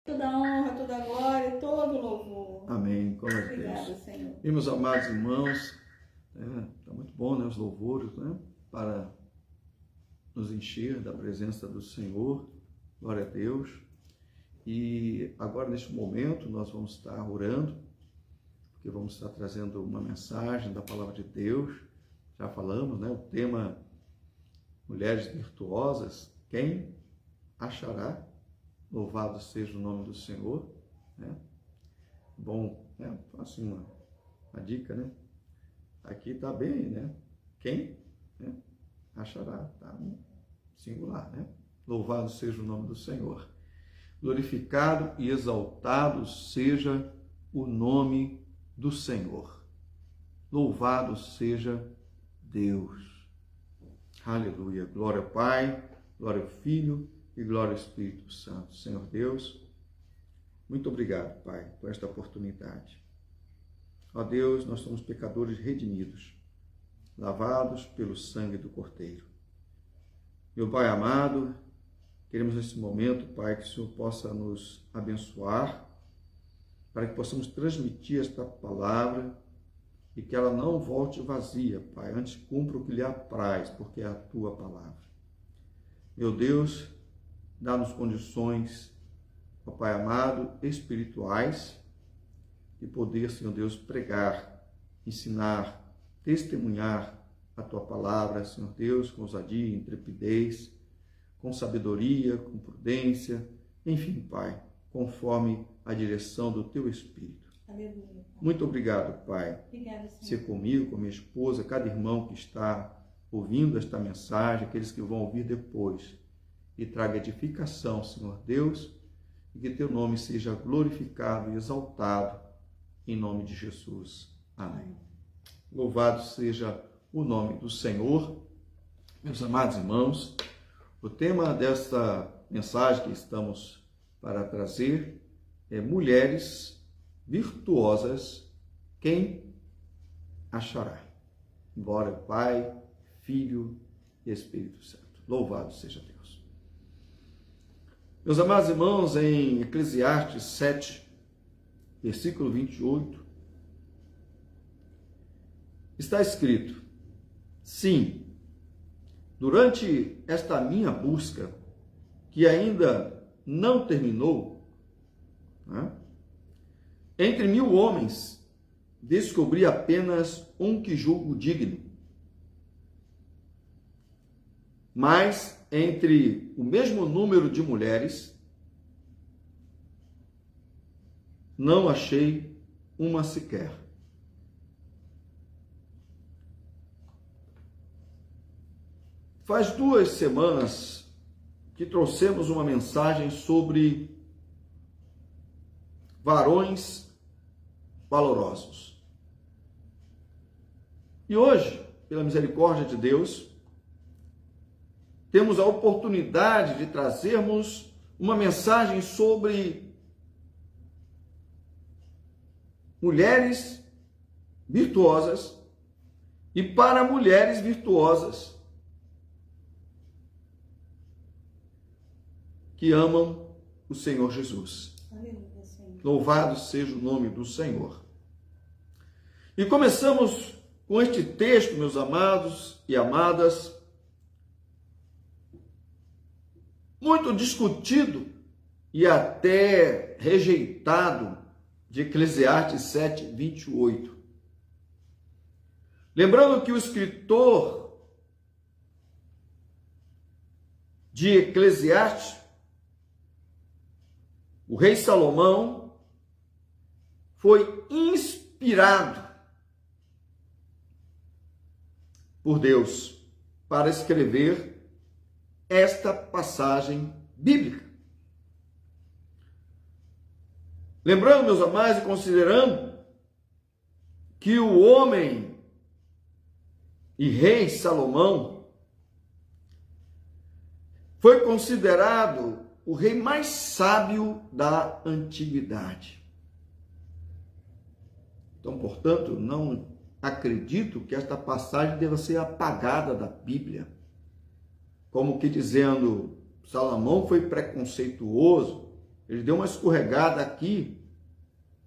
Toda honra, toda glória, todo louvor. Amém. Glória a Deus. Obrigada, Senhor. E meus amados irmãos, está muito bom, né, os louvores, né, para nos encher da presença do Senhor. Glória a Deus. E agora, neste momento, nós vamos estar orando, porque vamos estar trazendo uma mensagem da Palavra de Deus. Já falamos, né, o tema Mulheres Virtuosas, quem achará? Louvado seja o nome do Senhor, né? Bom, né? Assim, uma dica, né? Aqui está bem, né? Quem, né, achará? Tá no singular, né? Louvado seja o nome do Senhor. Glorificado e exaltado seja o nome do Senhor. Louvado seja Deus. Aleluia. Glória ao Pai, glória ao Filho e glória ao Espírito Santo. Senhor Deus, muito obrigado, Pai, por esta oportunidade. Ó Deus, nós somos pecadores redimidos, lavados pelo sangue do Cordeiro. Meu Pai amado, queremos nesse momento, Pai, que o Senhor possa nos abençoar, para que possamos transmitir esta palavra e que ela não volte vazia, Pai, antes cumpra o que lhe apraz, porque é a Tua palavra. Meu Deus, dá-nos condições, ó Pai amado, espirituais, de poder, Senhor Deus, pregar, ensinar, testemunhar a Tua palavra, Senhor Deus, com ousadia, intrepidez, com sabedoria, com prudência, enfim, Pai, conforme a direção do Teu Espírito. Aleluia. Muito obrigado, Pai. Obrigada, Senhor. Ser comigo, com minha esposa, cada irmão que está ouvindo esta mensagem, aqueles que vão ouvir depois, e traga edificação, Senhor Deus, e que Teu nome seja glorificado e exaltado, em nome de Jesus. Amém. Louvado seja o nome do Senhor. Meus amados irmãos, o tema desta mensagem que estamos para trazer é Mulheres Virtuosas, quem achará? Glória ao Pai, Filho e Espírito Santo. Louvado seja Deus. Meus amados irmãos, em Eclesiastes 7, versículo 28, está escrito: sim, durante esta minha busca, que ainda não terminou, né, entre 1000 homens, descobri apenas um que julgo digno. Mas entre o mesmo número de mulheres, não achei uma sequer. Faz 2 semanas que trouxemos uma mensagem sobre varões valorosos. E hoje, pela misericórdia de Deus, temos a oportunidade de trazermos uma mensagem sobre mulheres virtuosas e para mulheres virtuosas que amam o Senhor Jesus. Aleluia, Senhor. Louvado seja o nome do Senhor. E começamos com este texto, meus amados e amadas, muito discutido e até rejeitado, de Eclesiastes 7, 28. Lembrando que o escritor de Eclesiastes, o rei Salomão, foi inspirado por Deus para escrever esta passagem bíblica. Lembrando, meus amados, e considerando que o homem e rei Salomão foi considerado o rei mais sábio da antiguidade. Então, portanto, não acredito que esta passagem deva ser apagada da Bíblia, como que dizendo, Salomão foi preconceituoso, Ele deu uma escorregada aqui,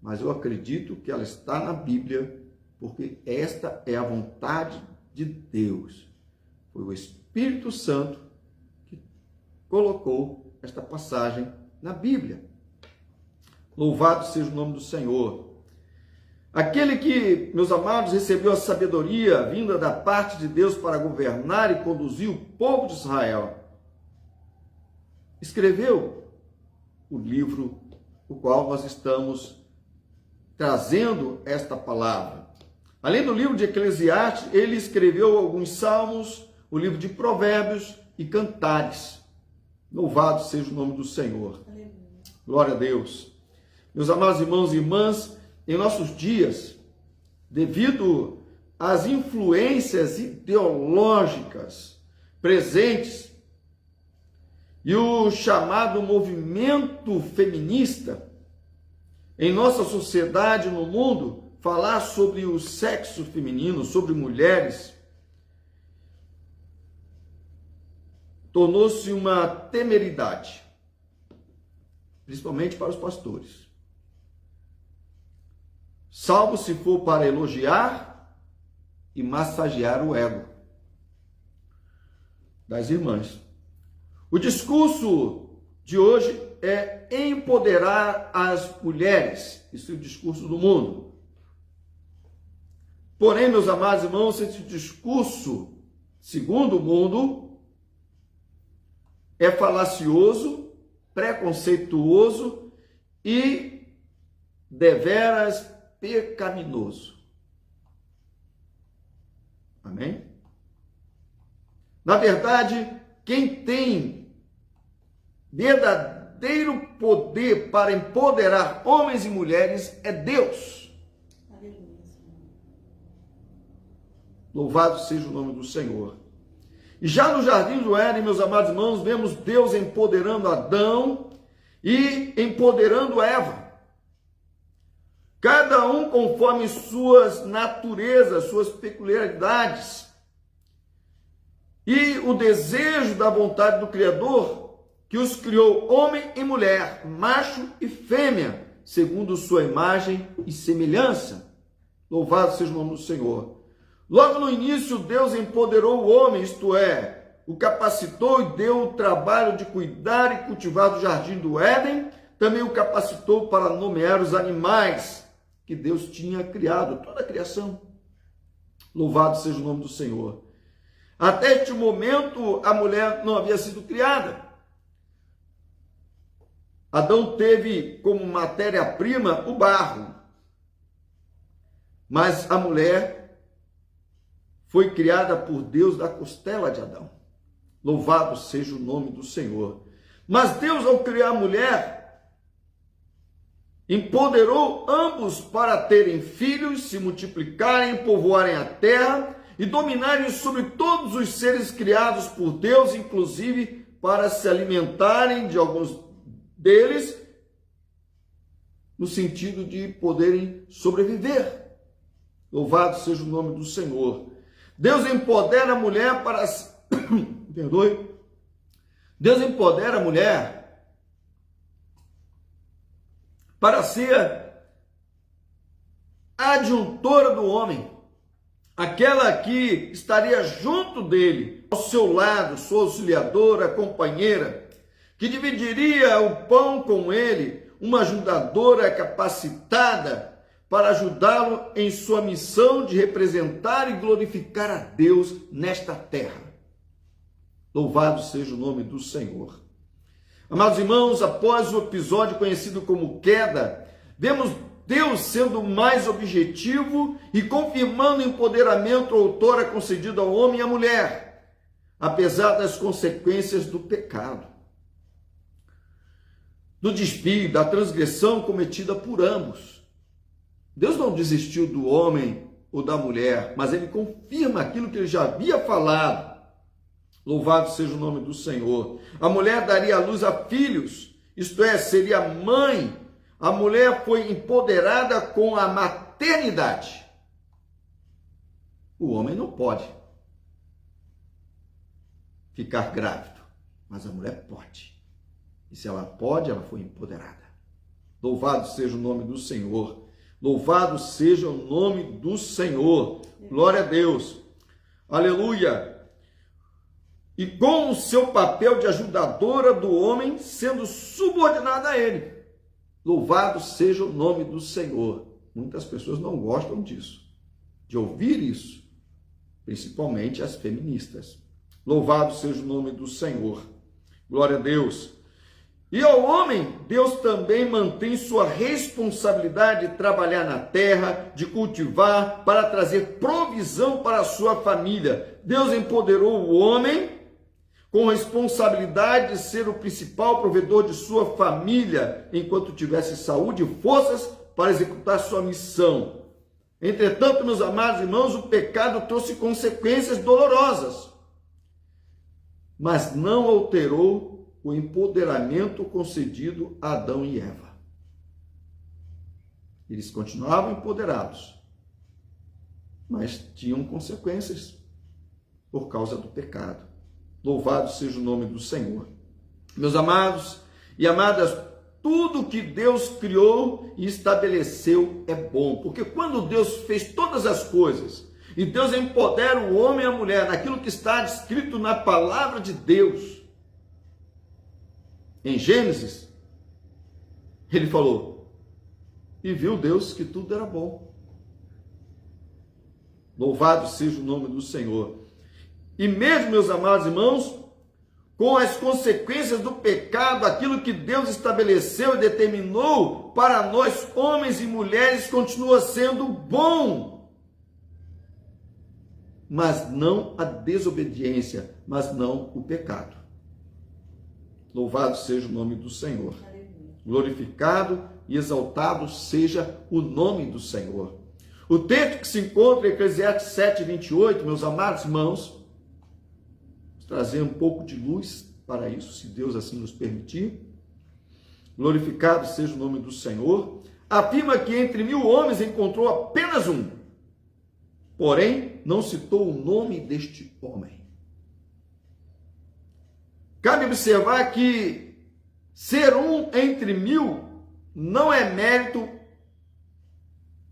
mas eu acredito que ela está na Bíblia, porque esta é a vontade de Deus. Foi o Espírito Santo que colocou esta passagem na Bíblia. Louvado seja o nome do Senhor. Aquele que, meus amados, recebeu a sabedoria vinda da parte de Deus para governar e conduzir o povo de Israel, escreveu o livro o qual nós estamos trazendo esta palavra. Além do livro de Eclesiastes, ele escreveu alguns salmos, o livro de Provérbios e Cantares. Louvado seja o nome do Senhor. Aleluia. Glória a Deus. Meus amados irmãos e irmãs, em nossos dias, devido às influências ideológicas presentes e o chamado movimento feminista em nossa sociedade, no mundo, falar sobre o sexo feminino, sobre mulheres, tornou-se uma temeridade, principalmente para os pastores. Salvo se for para elogiar e massagear o ego das irmãs. O discurso de hoje é empoderar as mulheres. Isso é o discurso do mundo. Porém, meus amados irmãos, esse discurso, segundo o mundo, é falacioso, preconceituoso e deveras pecaminoso. Amém? Na verdade, quem tem verdadeiro poder para empoderar homens e mulheres é Deus. Aleluia, Senhor. Louvado seja o nome do Senhor. E já no jardim do Éden, meus amados irmãos, vemos Deus empoderando Adão e empoderando Eva. Cada um conforme suas naturezas, suas peculiaridades. E o desejo da vontade do Criador, que os criou homem e mulher, macho e fêmea, segundo sua imagem e semelhança. Louvado seja o nome do Senhor. Logo no início, Deus empoderou o homem, isto é, o capacitou e deu o trabalho de cuidar e cultivar do jardim do Éden, também o capacitou para nomear os animais que Deus tinha criado, toda a criação. Louvado seja o nome do Senhor. Até este momento, a mulher não havia sido criada. Adão teve como matéria-prima o barro, mas a mulher foi criada por Deus da costela de Adão. Louvado seja o nome do Senhor. Mas Deus, ao criar a mulher, empoderou ambos para terem filhos, se multiplicarem, povoarem a terra e dominarem sobre todos os seres criados por Deus, inclusive para se alimentarem de alguns deles, no sentido de poderem sobreviver. Louvado seja o nome do Senhor. Deus empodera a mulher para... Perdoe. Deus empodera a mulher para ser adjuntora do homem, aquela que estaria junto dele, ao seu lado, sua auxiliadora, companheira, que dividiria o pão com ele, uma ajudadora capacitada para ajudá-lo em sua missão de representar e glorificar a Deus nesta terra. Louvado seja o nome do Senhor. Amados irmãos, após o episódio conhecido como queda, vemos Deus sendo mais objetivo e confirmando o empoderamento outrora concedido ao homem e à mulher, apesar das consequências do pecado, do desvio, da transgressão cometida por ambos. Deus não desistiu do homem ou da mulher, mas ele confirma aquilo que ele já havia falado. Louvado seja o nome do Senhor. A mulher daria à luz a filhos, isto é, seria mãe. A mulher foi empoderada com a maternidade. O homem não pode ficar grávido, mas a mulher pode. E se ela pode, ela foi empoderada. Louvado seja o nome do Senhor. Louvado seja o nome do Senhor. Glória a Deus. Aleluia. E com o seu papel de ajudadora do homem, sendo subordinada a ele. Louvado seja o nome do Senhor. Muitas pessoas não gostam disso, de ouvir isso, principalmente as feministas. Louvado seja o nome do Senhor. Glória a Deus. E ao homem, Deus também mantém sua responsabilidade de trabalhar na terra, de cultivar, para trazer provisão para a sua família. Deus empoderou o homem com responsabilidade de ser o principal provedor de sua família, enquanto tivesse saúde e forças para executar sua missão. Entretanto, meus amados irmãos, o pecado trouxe consequências dolorosas, mas não alterou o empoderamento concedido a Adão e Eva. Eles continuavam empoderados, mas tinham consequências por causa do pecado. Louvado seja o nome do Senhor. Meus amados e amadas, tudo que Deus criou e estabeleceu é bom, porque quando Deus fez todas as coisas, e Deus empodera o homem e a mulher naquilo que está escrito na palavra de Deus, em Gênesis, ele falou, e viu Deus que tudo era bom. Louvado seja o nome do Senhor. E mesmo, meus amados irmãos, com as consequências do pecado, aquilo que Deus estabeleceu e determinou para nós, homens e mulheres, continua sendo bom. Mas não a desobediência, mas não o pecado. Louvado seja o nome do Senhor. Glorificado e exaltado seja o nome do Senhor. O texto que se encontra em Eclesiastes 7:28, meus amados irmãos, trazer um pouco de luz para isso, se Deus assim nos permitir. Glorificado seja o nome do Senhor. Afirma que entre 1000 homens encontrou apenas um, porém não citou o nome deste homem. Cabe observar que ser um entre 1000 não é mérito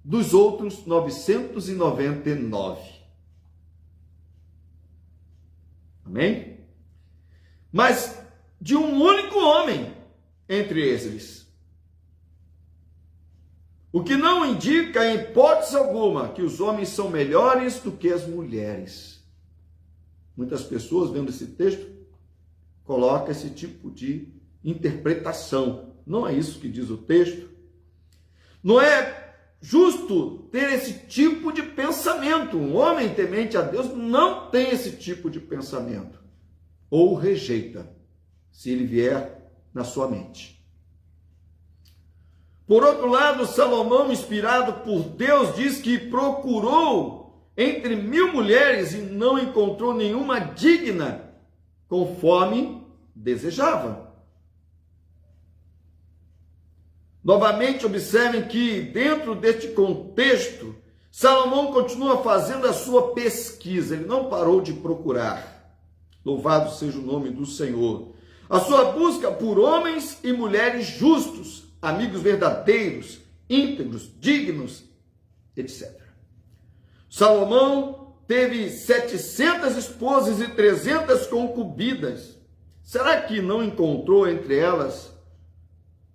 dos outros 999. Amém? Mas de um único homem entre eles. O que não indica, em hipótese alguma, que os homens são melhores do que as mulheres. Muitas pessoas, vendo esse texto, colocam esse tipo de interpretação. Não é isso que diz o texto. Não é justo ter esse tipo de pensamento. Um homem temente a Deus não tem esse tipo de pensamento. Ou rejeita, se ele vier na sua mente. Por outro lado, Salomão, inspirado por Deus, diz que procurou entre 1000 mulheres e não encontrou nenhuma digna, conforme desejava. Novamente, observem que, dentro deste contexto, Salomão continua fazendo a sua pesquisa, ele não parou de procurar. Louvado seja o nome do Senhor. A sua busca por homens e mulheres justos, amigos verdadeiros, íntegros, dignos, etc. Salomão teve 700 esposas e 300 concubinas. Será que não encontrou entre elas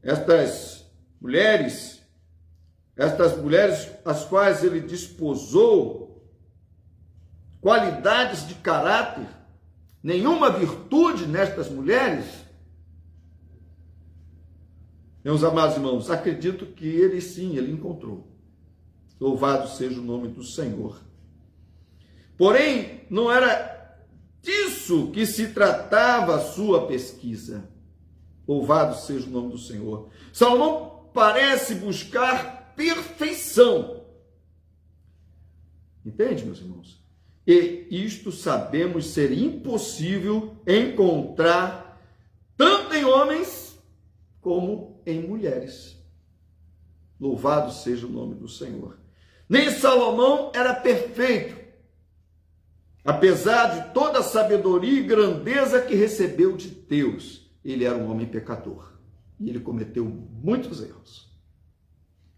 estas mulheres as quais ele desposou, qualidades de caráter, nenhuma virtude nestas mulheres? Meus amados irmãos, acredito que ele sim, ele encontrou. Louvado seja o nome do Senhor. Porém, não era disso que se tratava a sua pesquisa. Louvado seja o nome do Senhor. Salomão parece buscar perfeição. Entende, meus irmãos? E isto sabemos ser impossível encontrar tanto em homens como em mulheres. Louvado seja o nome do Senhor. Nem Salomão era perfeito, apesar de toda a sabedoria e grandeza que recebeu de Deus. ele era um homem pecador. E ele cometeu muitos erros.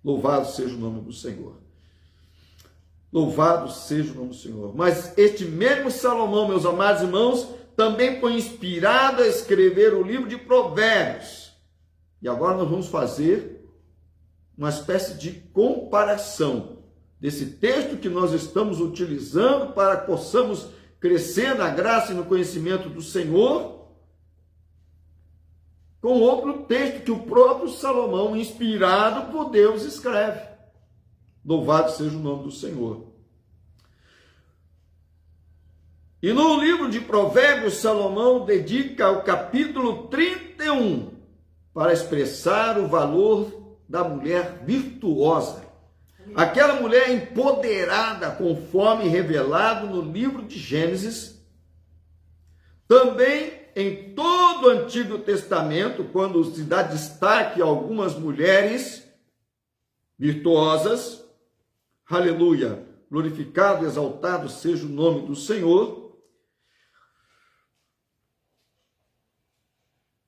Louvado seja o nome do Senhor. Louvado seja o nome do Senhor. Mas este mesmo Salomão, meus amados irmãos, também foi inspirado a escrever o livro de Provérbios. E agora nós vamos fazer uma espécie de comparação desse texto que nós estamos utilizando para que possamos crescer na graça e no conhecimento do Senhor, com outro texto que o próprio Salomão, inspirado por Deus, escreve. Louvado seja o nome do Senhor. E no livro de Provérbios, Salomão dedica o capítulo 31 para expressar o valor da mulher virtuosa. Aquela mulher empoderada, conforme revelado no livro de Gênesis. Também em todo o Antigo Testamento, quando se dá destaque a algumas mulheres virtuosas, aleluia, glorificado e exaltado seja o nome do Senhor,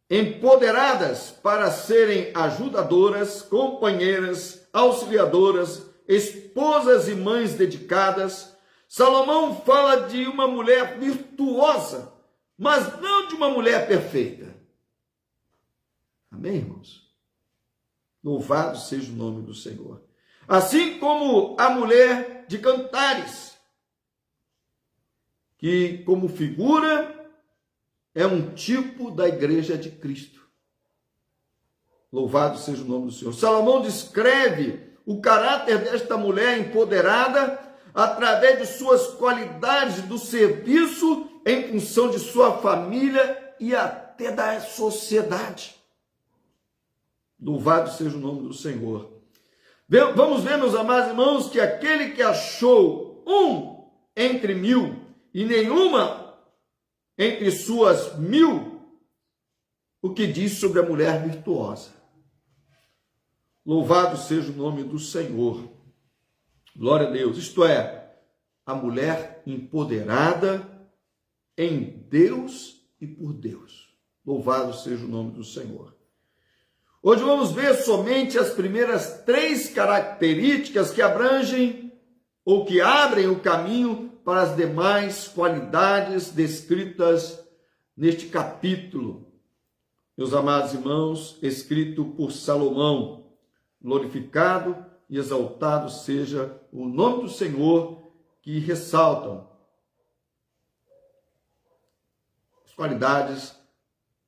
empoderadas para serem ajudadoras, companheiras, auxiliadoras, esposas e mães dedicadas. Salomão fala de uma mulher virtuosa, mas não de uma mulher perfeita. Amém, irmãos? Louvado seja o nome do Senhor. Assim como a mulher de Cantares, que como figura é um tipo da igreja de Cristo. Louvado seja o nome do Senhor. Salomão descreve o caráter desta mulher empoderada através de suas qualidades do serviço em função de sua família e até da sociedade. Louvado seja o nome do Senhor. Vamos ver, meus amados irmãos, que aquele que achou um entre 1000 e nenhuma entre suas 1000, o que diz sobre a mulher virtuosa. Louvado seja o nome do Senhor. Glória a Deus. Isto é, a mulher empoderada em Deus e por Deus. Louvado seja o nome do Senhor. Hoje vamos ver somente as primeiras 3 características que abrangem ou que abrem o caminho para as demais qualidades descritas neste capítulo. Meus amados irmãos, escrito por Salomão, glorificado e exaltado seja o nome do Senhor, que ressaltam as qualidades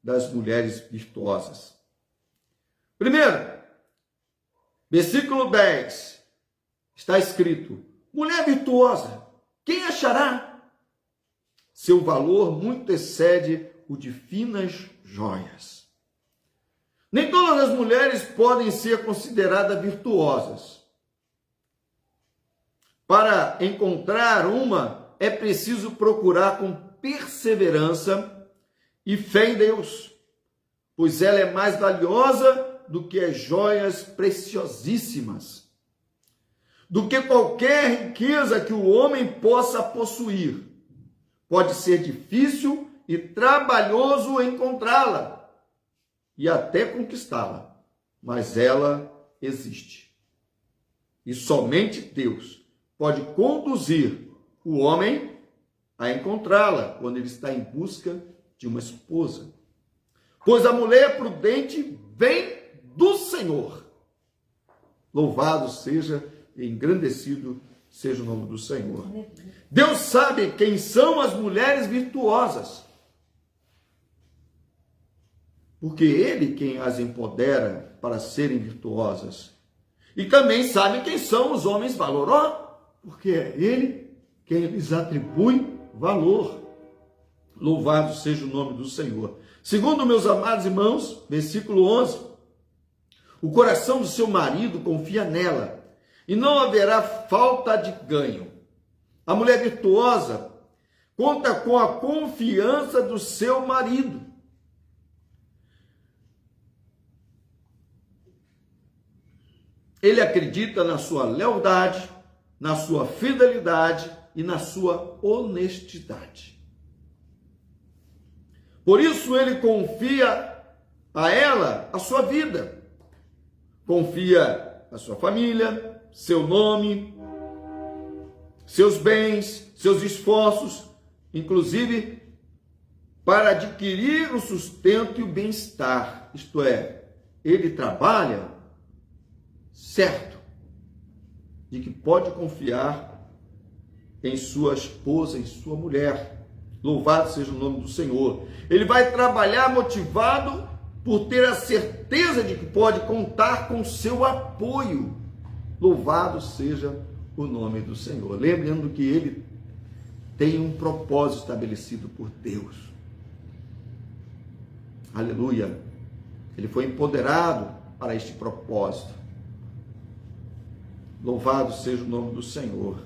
das mulheres virtuosas. Primeiro, versículo 10, está escrito: mulher virtuosa, quem achará? Seu valor muito excede o de finas joias. Nem todas as mulheres podem ser consideradas virtuosas. Para encontrar uma, é preciso procurar com perseverança e fé em Deus, pois ela é mais valiosa do que as joias preciosíssimas, do que qualquer riqueza que o homem possa possuir. Pode ser difícil e trabalhoso encontrá-la e até conquistá-la, mas ela existe. E somente Deus pode conduzir o homem a encontrá-la quando ele está em busca de uma esposa. Pois a mulher prudente vem do Senhor. Louvado seja e engrandecido seja o nome do Senhor. Deus sabe quem são as mulheres virtuosas, porque Ele quem as empodera para serem virtuosas. E também sabe quem são os homens valorosos, porque é Ele quem lhes atribui valor. Louvado seja o nome do Senhor. Segundo, meus amados irmãos, versículo 11, o coração do seu marido confia nela, e não haverá falta de ganho. A mulher virtuosa conta com a confiança do seu marido. Ele acredita na sua lealdade, na sua fidelidade e na sua honestidade. Por isso ele confia a ela a sua vida. Confia a sua família, seu nome, seus bens, seus esforços, inclusive para adquirir o sustento e o bem-estar. Isto é, ele trabalha certo de que pode confiar em sua esposa, em sua mulher. Louvado seja o nome do Senhor. Ele vai trabalhar motivado por ter a certeza de que pode contar com seu apoio. Louvado seja o nome do Senhor. Lembrando que ele tem um propósito estabelecido por Deus. Aleluia. Ele foi empoderado para este propósito. Louvado seja o nome do Senhor,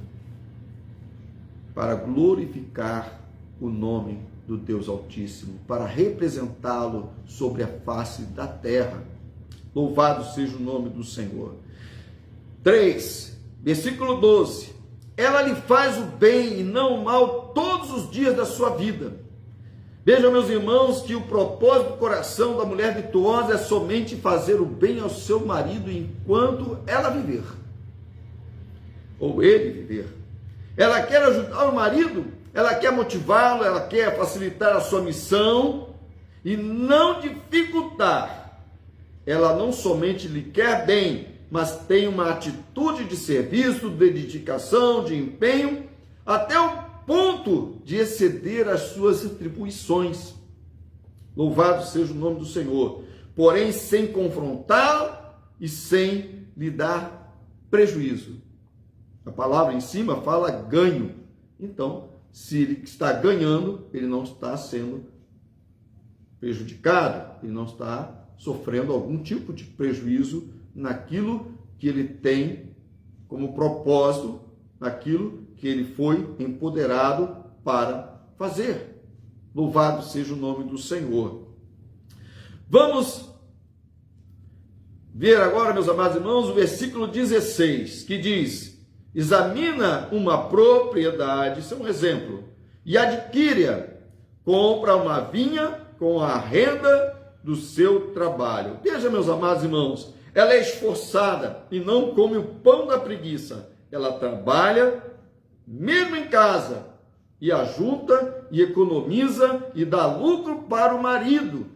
para glorificar o nome do Deus Altíssimo, para representá-lo sobre a face da terra. Louvado seja o nome do Senhor. 3, versículo 12. Ela lhe faz o bem e não o mal todos os dias da sua vida. Vejam, meus irmãos, que o propósito do coração da mulher virtuosa é somente fazer o bem ao seu marido enquanto ela viver, ou ele viver. Ela quer ajudar o marido, ela quer motivá-lo, ela quer facilitar a sua missão e não dificultar. Ela não somente lhe quer bem, mas tem uma atitude de serviço, de dedicação, de empenho, até o ponto de exceder as suas atribuições. Louvado seja o nome do Senhor. Porém, sem confrontá-lo e sem lhe dar prejuízo. A palavra em cima fala ganho. Então, se ele está ganhando, ele não está sendo prejudicado, ele não está sofrendo algum tipo de prejuízo naquilo que ele tem como propósito, naquilo que ele foi empoderado para fazer. Louvado seja o nome do Senhor. Vamos ver agora, meus amados irmãos, o versículo 16, que diz: examina uma propriedade, isso é um exemplo, e adquire-a, compra uma vinha com a renda do seu trabalho. Veja, meus amados irmãos, ela é esforçada e não come o pão da preguiça. Ela trabalha mesmo em casa e ajunta e economiza e dá lucro para o marido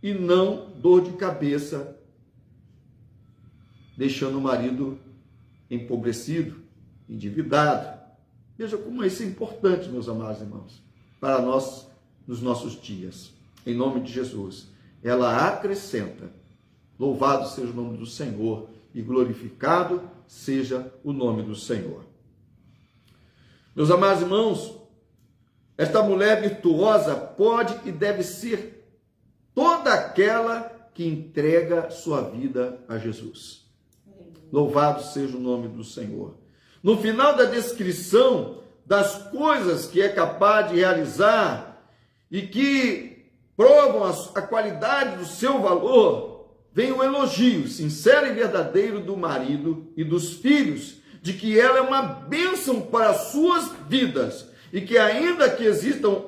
e não dor de cabeça, deixando o marido empobrecido, endividado. Veja como isso é importante, meus amados irmãos, para nós nos nossos dias. Em nome de Jesus, ela acrescenta. Louvado seja o nome do Senhor e glorificado seja o nome do Senhor. Meus amados irmãos, esta mulher virtuosa pode e deve ser toda aquela que entrega sua vida a Jesus. Louvado seja o nome do Senhor. No final da descrição das coisas que é capaz de realizar e que provam a qualidade do seu valor, vem um elogio sincero e verdadeiro do marido e dos filhos, de que ela é uma bênção para as suas vidas e que ainda que existam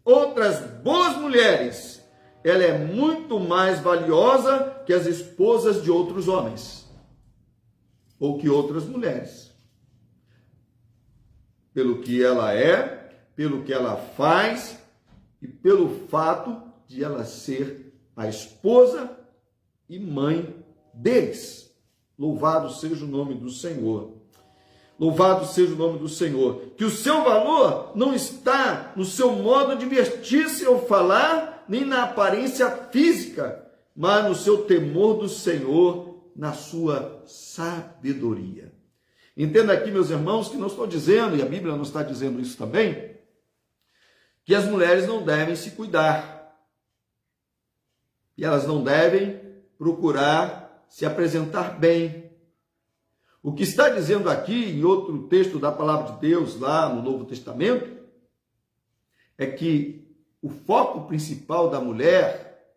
outras boas mulheres, ela é muito mais valiosa que as esposas de outros homens ou que outras mulheres. Pelo que ela é, pelo que ela faz e pelo fato de ela ser a esposa e mãe deles. Louvado seja o nome do Senhor. Louvado seja o nome do Senhor. Que o seu valor não está no seu modo de vestir-se ou falar, nem na aparência física, mas no seu temor do Senhor, na sua sabedoria. Entenda aqui, meus irmãos, que não estou dizendo, e a Bíblia não está dizendo isso também, que as mulheres não devem se cuidar. E elas não devem procurar se apresentar bem. O que está dizendo aqui, em outro texto da palavra de Deus, lá no Novo Testamento, é que o foco principal da mulher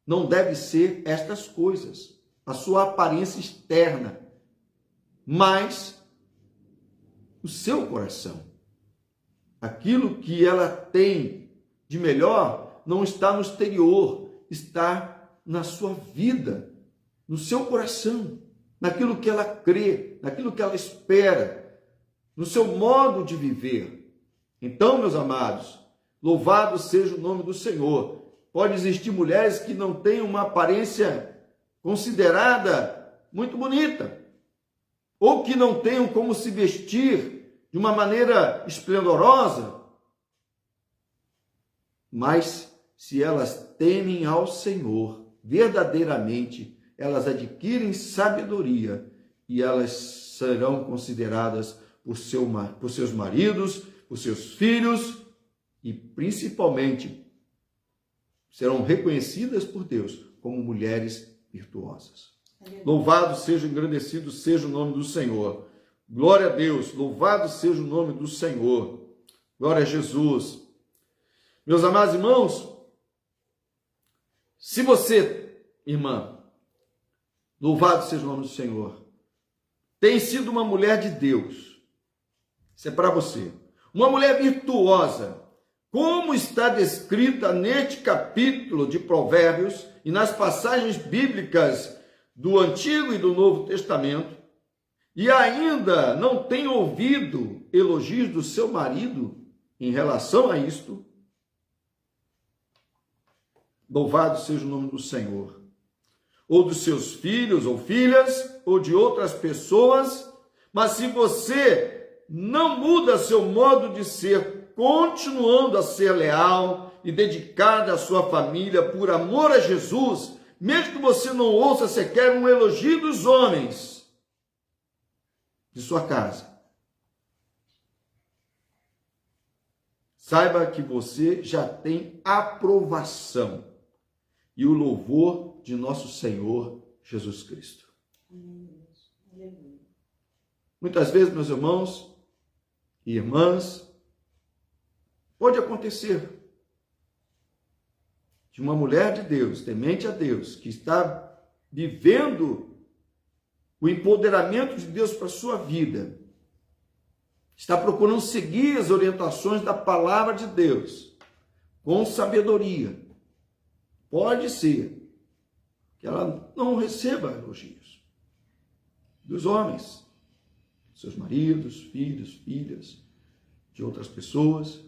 não deve ser estas coisas, a sua aparência externa, mas o seu coração. Aquilo que ela tem de melhor não está no exterior, está na sua vida, no seu coração, naquilo que ela crê, naquilo que ela espera, no seu modo de viver. Então, meus amados, louvado seja o nome do Senhor. Pode existir mulheres que não têm uma aparência considerada muito bonita, ou que não tenham como se vestir de uma maneira esplendorosa, mas se elas temem ao Senhor, verdadeiramente, elas adquirem sabedoria e elas serão consideradas por seus maridos, por seus filhos e principalmente serão reconhecidas por Deus como mulheres virtuosas. Louvado seja, engrandecido seja o nome do Senhor. Glória a Deus, louvado seja o nome do Senhor. Glória a Jesus. Meus amados irmãos, se você, irmã, louvado seja o nome do Senhor, tem sido uma mulher de Deus, isso é para você, uma mulher virtuosa, como está descrita neste capítulo de Provérbios e nas passagens bíblicas do Antigo e do Novo Testamento, e ainda não tem ouvido elogios do seu marido em relação a isto, louvado seja o nome do Senhor, ou dos seus filhos ou filhas, ou de outras pessoas, mas se você não muda seu modo de ser, continuando a ser leal e dedicado à sua família por amor a Jesus, mesmo que você não ouça sequer um elogio dos homens de sua casa, saiba que você já tem aprovação e o louvor de nosso Senhor Jesus Cristo. Muitas vezes, meus irmãos e irmãs, pode acontecer de uma mulher de Deus, temente a Deus, que está vivendo o empoderamento de Deus para a sua vida, está procurando seguir as orientações da palavra de Deus com sabedoria. Pode ser que ela não receba elogios dos homens, seus maridos, filhos, filhas, de outras pessoas,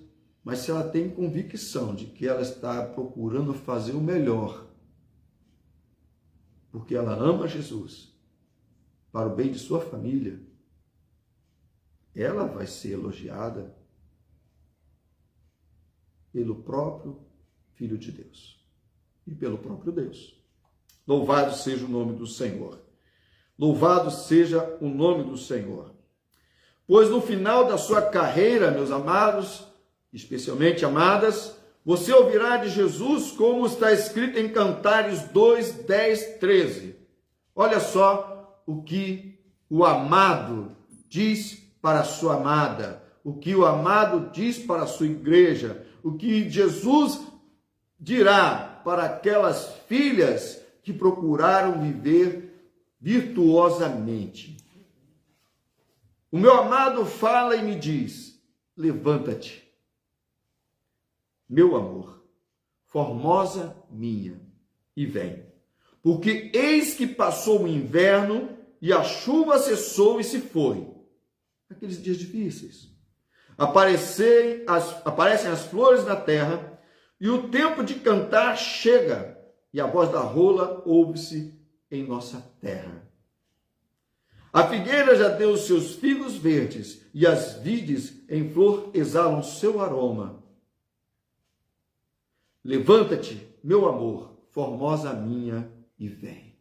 mas se ela tem convicção de que ela está procurando fazer o melhor, porque ela ama Jesus, para o bem de sua família, ela vai ser elogiada pelo próprio Filho de Deus e pelo próprio Deus. Louvado seja o nome do Senhor. Louvado seja o nome do Senhor. Pois no final da sua carreira, meus amados, especialmente amadas, você ouvirá de Jesus como está escrito em Cantares 2, 10, 13. Olha só o que o amado diz para a sua amada, o que o amado diz para a sua igreja, o que Jesus dirá para aquelas filhas que procuraram viver virtuosamente. O meu amado fala e me diz: levanta-te, meu amor, formosa minha, e vem. Porque eis que passou o inverno e a chuva cessou e se foi. Aqueles dias difíceis. Aparecem as flores na terra e o tempo de cantar chega e a voz da rola ouve-se em nossa terra. A figueira já deu os seus figos verdes e as vides em flor exalam seu aroma. Levanta-te, meu amor, formosa minha, e vem.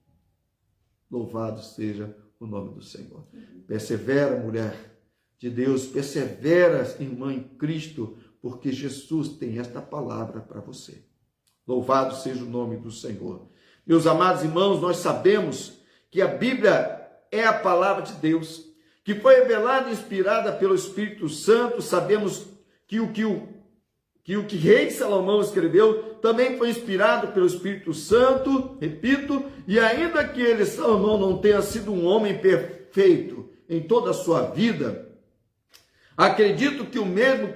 Louvado seja o nome do Senhor. Persevera, mulher de Deus, persevera, irmã em Cristo, porque Jesus tem esta palavra para você. Louvado seja o nome do Senhor. Meus amados irmãos, nós sabemos que a Bíblia é a palavra de Deus, que foi revelada e inspirada pelo Espírito Santo. Sabemos que o que rei Salomão escreveu também foi inspirado pelo Espírito Santo, repito, e ainda que ele, Salomão, não tenha sido um homem perfeito em toda a sua vida, acredito que o mesmo,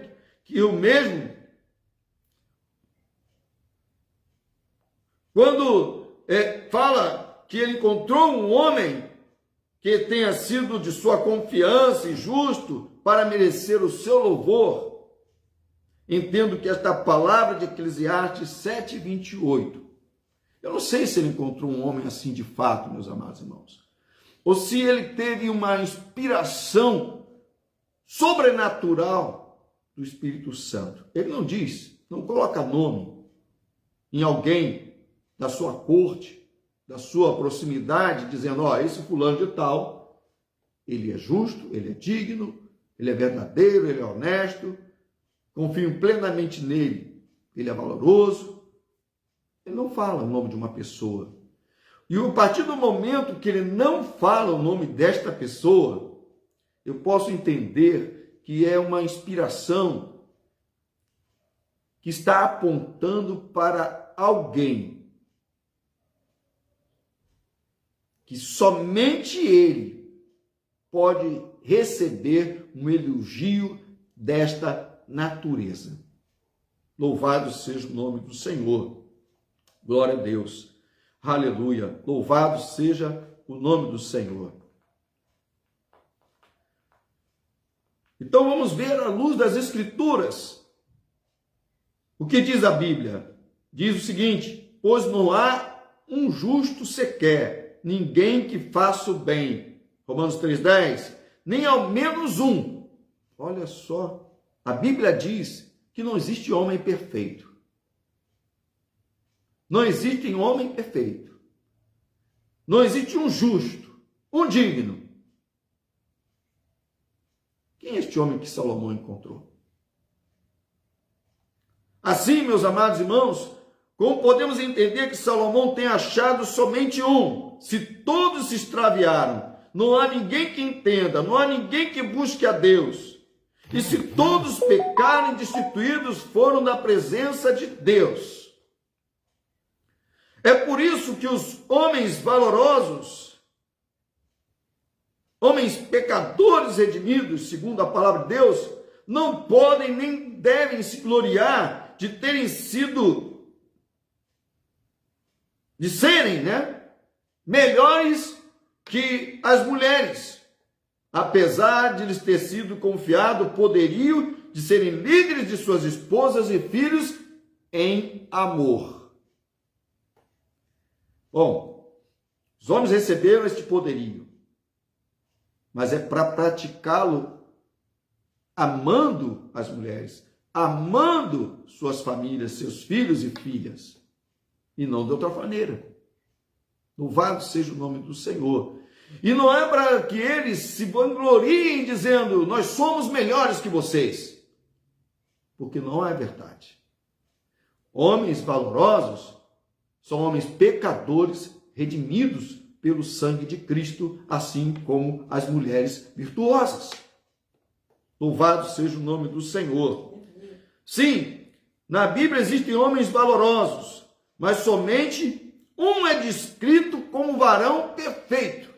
quando fala que ele encontrou um homem que tenha sido de sua confiança e justo para merecer o seu louvor. Entendo que esta palavra de Eclesiastes 7:28. Eu não sei se ele encontrou um homem assim de fato, meus amados irmãos, ou se ele teve uma inspiração sobrenatural do Espírito Santo. Ele não diz, não coloca nome em alguém da sua corte, da sua proximidade, dizendo, esse fulano de tal, ele é justo, ele é digno, ele é verdadeiro, ele é honesto, confio plenamente nele, ele é valoroso. Ele não fala o nome de uma pessoa. E a partir do momento que ele não fala o nome desta pessoa, eu posso entender que é uma inspiração que está apontando para alguém que somente ele pode receber um elogio desta natureza. Louvado seja o nome do Senhor. Glória a Deus. Aleluia. Louvado seja o nome do Senhor. Então vamos ver à luz das Escrituras. O que diz a Bíblia? Diz o seguinte: pois não há um justo sequer, ninguém que faça o bem. Romanos 3:10. Nem ao menos um. Olha só, a Bíblia diz que não existe homem perfeito. Não existe homem perfeito. Não existe um justo, um digno. Quem é este homem que Salomão encontrou? Assim, meus amados irmãos, como podemos entender que Salomão tem achado somente um? Se todos se extraviaram, não há ninguém que entenda, não há ninguém que busque a Deus. E se todos pecaram e destituídos foram da presença de Deus. É por isso que os homens valorosos, homens pecadores redimidos, segundo a palavra de Deus, não podem nem devem se gloriar de terem sido, de serem, melhores que as mulheres, apesar de lhes ter sido confiado o poderio de serem líderes de suas esposas e filhos em amor. Bom, os homens receberam este poderio, mas é para praticá-lo amando as mulheres, amando suas famílias, seus filhos e filhas, e não de outra maneira. Louvado seja o nome do Senhor. E não é para que eles se vangloriem dizendo, nós somos melhores que vocês, porque não é verdade. Homens valorosos são homens pecadores redimidos pelo sangue de Cristo, assim como as mulheres virtuosas. Louvado seja o nome do Senhor. Sim, na Bíblia existem homens valorosos, mas somente um é descrito como varão perfeito,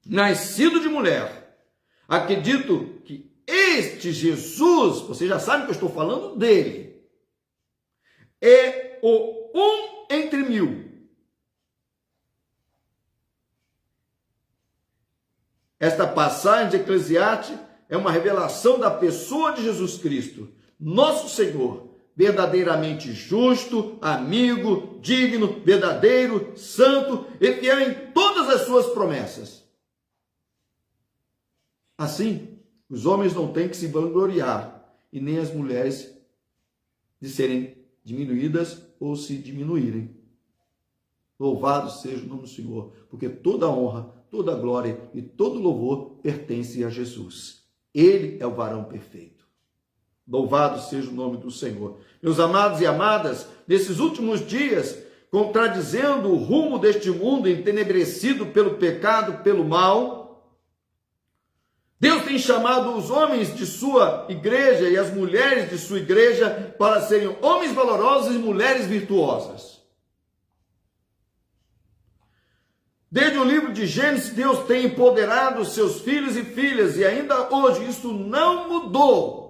nascido de mulher. Acredito que este Jesus, vocês já sabem que eu estou falando dele, é o um entre mil. Esta passagem de Eclesiastes é uma revelação da pessoa de Jesus Cristo, nosso Senhor, verdadeiramente justo, amigo, digno, verdadeiro, santo e fiel em todas as suas promessas. Assim, os homens não têm que se vangloriar e nem as mulheres de serem diminuídas ou se diminuírem. Louvado seja o nome do Senhor, porque toda honra, toda glória e todo louvor pertence a Jesus. Ele é o varão perfeito. Louvado seja o nome do Senhor. Meus amados e amadas, nesses últimos dias, contradizendo o rumo deste mundo entenebrecido pelo pecado, pelo mal, Deus tem chamado os homens de sua igreja e as mulheres de sua igreja para serem homens valorosos e mulheres virtuosas. Desde o livro de Gênesis, Deus tem empoderado seus filhos e filhas, e ainda hoje isso não mudou.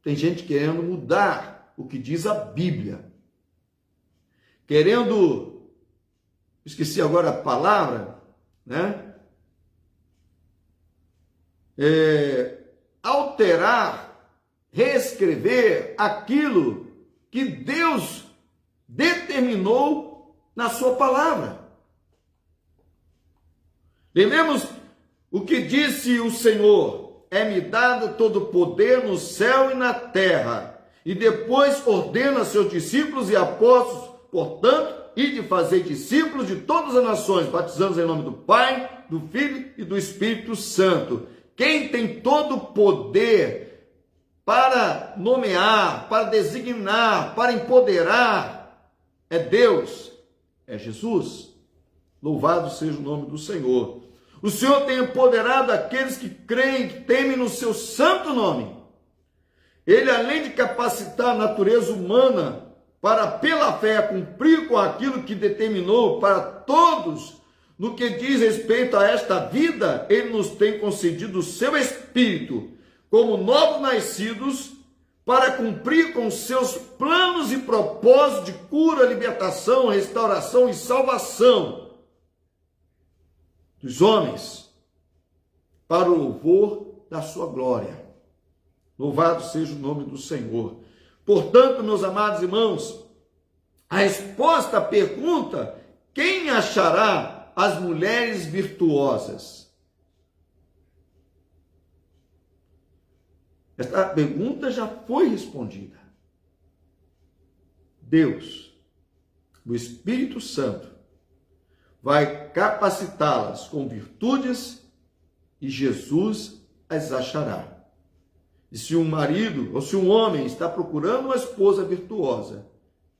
Tem gente querendo mudar o que diz a Bíblia. Querendo, esqueci agora a palavra, né? Alterar, reescrever aquilo que Deus determinou na sua palavra. Lembremos o que disse o Senhor: é-me dado todo o poder no céu e na terra. E depois ordena a seus discípulos e apóstolos, portanto, ide fazer discípulos de todas as nações, batizando-os em nome do Pai, do Filho e do Espírito Santo. Quem tem todo o poder para nomear, para designar, para empoderar, é Deus, é Jesus. Louvado seja o nome do Senhor. O Senhor tem empoderado aqueles que creem, que temem no seu santo nome. Ele, além de capacitar a natureza humana para, pela fé, cumprir com aquilo que determinou para todos, no que diz respeito a esta vida, ele nos tem concedido o seu Espírito, como novos nascidos, para cumprir com seus planos e propósitos de cura, libertação, restauração e salvação dos homens, para o louvor da sua glória. Louvado seja o nome do Senhor. Portanto, meus amados irmãos, a resposta à pergunta: quem achará as mulheres virtuosas? Esta pergunta já foi respondida. Deus, o Espírito Santo, vai capacitá-las com virtudes e Jesus as achará. E se um marido ou se um homem está procurando uma esposa virtuosa,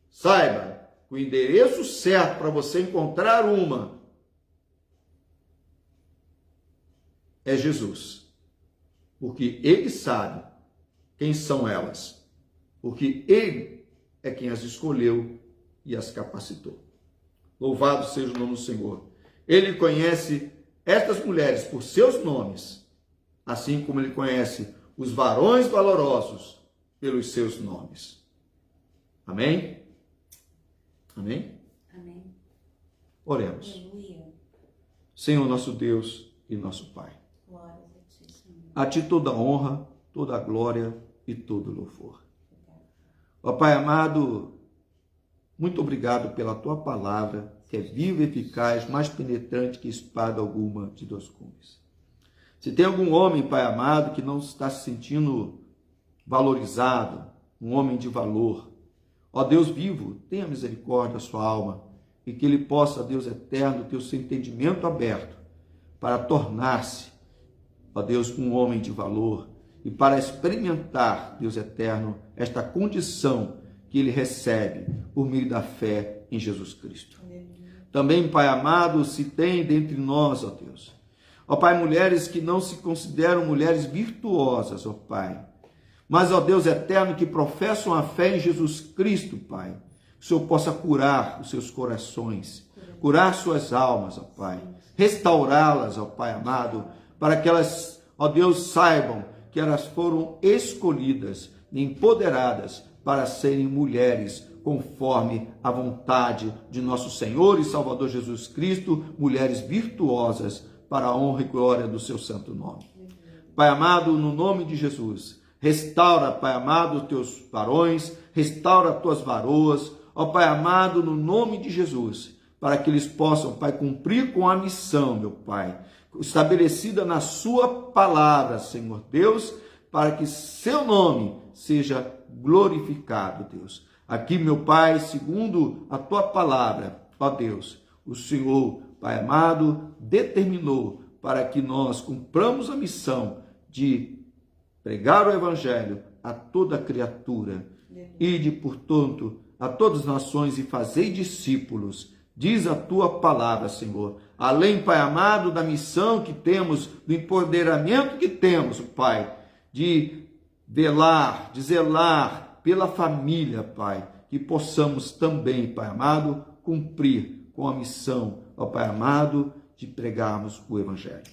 saiba que o endereço certo para você encontrar uma é Jesus. Porque Ele sabe quem são elas. Porque Ele é quem as escolheu e as capacitou. Louvado seja o nome do Senhor. Ele conhece estas mulheres por seus nomes, assim como Ele conhece os varões valorosos pelos seus nomes. Amém? Amém? Amém. Oremos. Aleluia. Senhor nosso Deus e nosso Pai, Glórias a ti, Senhor. a Ti toda honra, toda glória e todo louvor. Ó Pai amado, muito obrigado pela Tua palavra, que é viva, eficaz, mais penetrante que espada alguma de dois gumes. Se tem algum homem, Pai amado, que não está se sentindo valorizado, um homem de valor, ó Deus vivo, tenha misericórdia da sua alma e que ele possa, Deus eterno, ter o seu entendimento aberto para tornar-se, ó Deus, um homem de valor e para experimentar, Deus eterno, esta condição que ele recebe por meio da fé em Jesus Cristo. Também, Pai amado, se tem dentre nós, ó Deus, ó Pai, mulheres que não se consideram mulheres virtuosas, ó Pai, mas, ó Deus eterno, que professam a fé em Jesus Cristo, Pai, que o Senhor possa curar os seus corações, curar suas almas, ó Pai, restaurá-las, ó Pai amado, para que elas, ó Deus, saibam que elas foram escolhidas, empoderadas para serem mulheres conforme a vontade de nosso Senhor e Salvador Jesus Cristo, mulheres virtuosas para a honra e glória do seu santo nome. Pai amado, no nome de Jesus, restaura, Pai amado, os teus varões, restaura as tuas varoas, ó Pai amado, no nome de Jesus, para que eles possam, Pai, cumprir com a missão, meu Pai, estabelecida na sua palavra, Senhor Deus, para que seu nome seja glorificado, Deus. Aqui, meu Pai, segundo a tua palavra, ó Deus, o Senhor, Pai amado, determinou para que nós cumpramos a missão de pregar o Evangelho a toda criatura. Ide, portanto, a todas as nações e fazei discípulos. Diz a tua palavra, Senhor. Além, Pai amado, da missão que temos, do empoderamento que temos, Pai, de velar, de zelar pela família, Pai, que possamos também, Pai amado, cumprir com a missão, ó Pai amado, de pregarmos o Evangelho.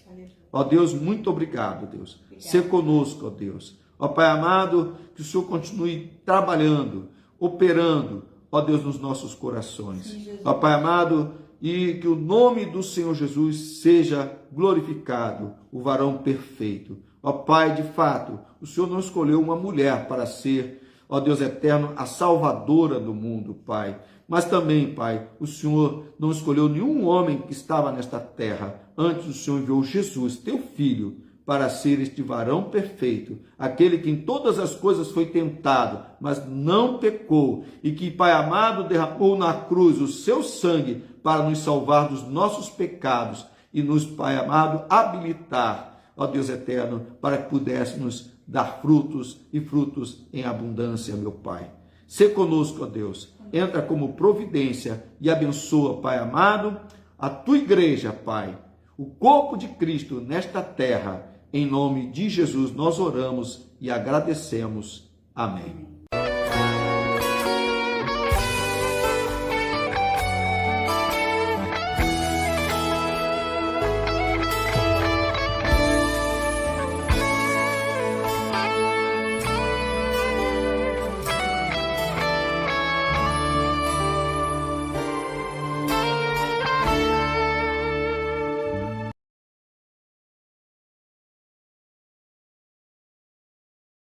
Ó Deus, muito obrigado, Deus. Ser conosco, ó Deus. Ó Pai amado, que o Senhor continue trabalhando, operando, ó Deus, nos nossos corações. Sim, ó Pai amado, e que o nome do Senhor Jesus seja glorificado, o varão perfeito. Ó Pai, de fato, o Senhor não escolheu uma mulher para ser, ó Deus eterno, a salvadora do mundo, Pai. Mas também, Pai, o Senhor não escolheu nenhum homem que estava nesta terra. Antes o Senhor enviou Jesus, teu Filho, para ser este varão perfeito, aquele que em todas as coisas foi tentado, mas não pecou, e que, Pai amado, derramou na cruz o seu sangue para nos salvar dos nossos pecados e nos, Pai amado, habilitar, ó Deus eterno, para que pudéssemos dar frutos e frutos em abundância, meu Pai. Sê conosco, ó Deus, entra como providência e abençoa, Pai amado, a tua igreja, Pai, o corpo de Cristo nesta terra. Em nome de Jesus nós oramos e agradecemos. Amém.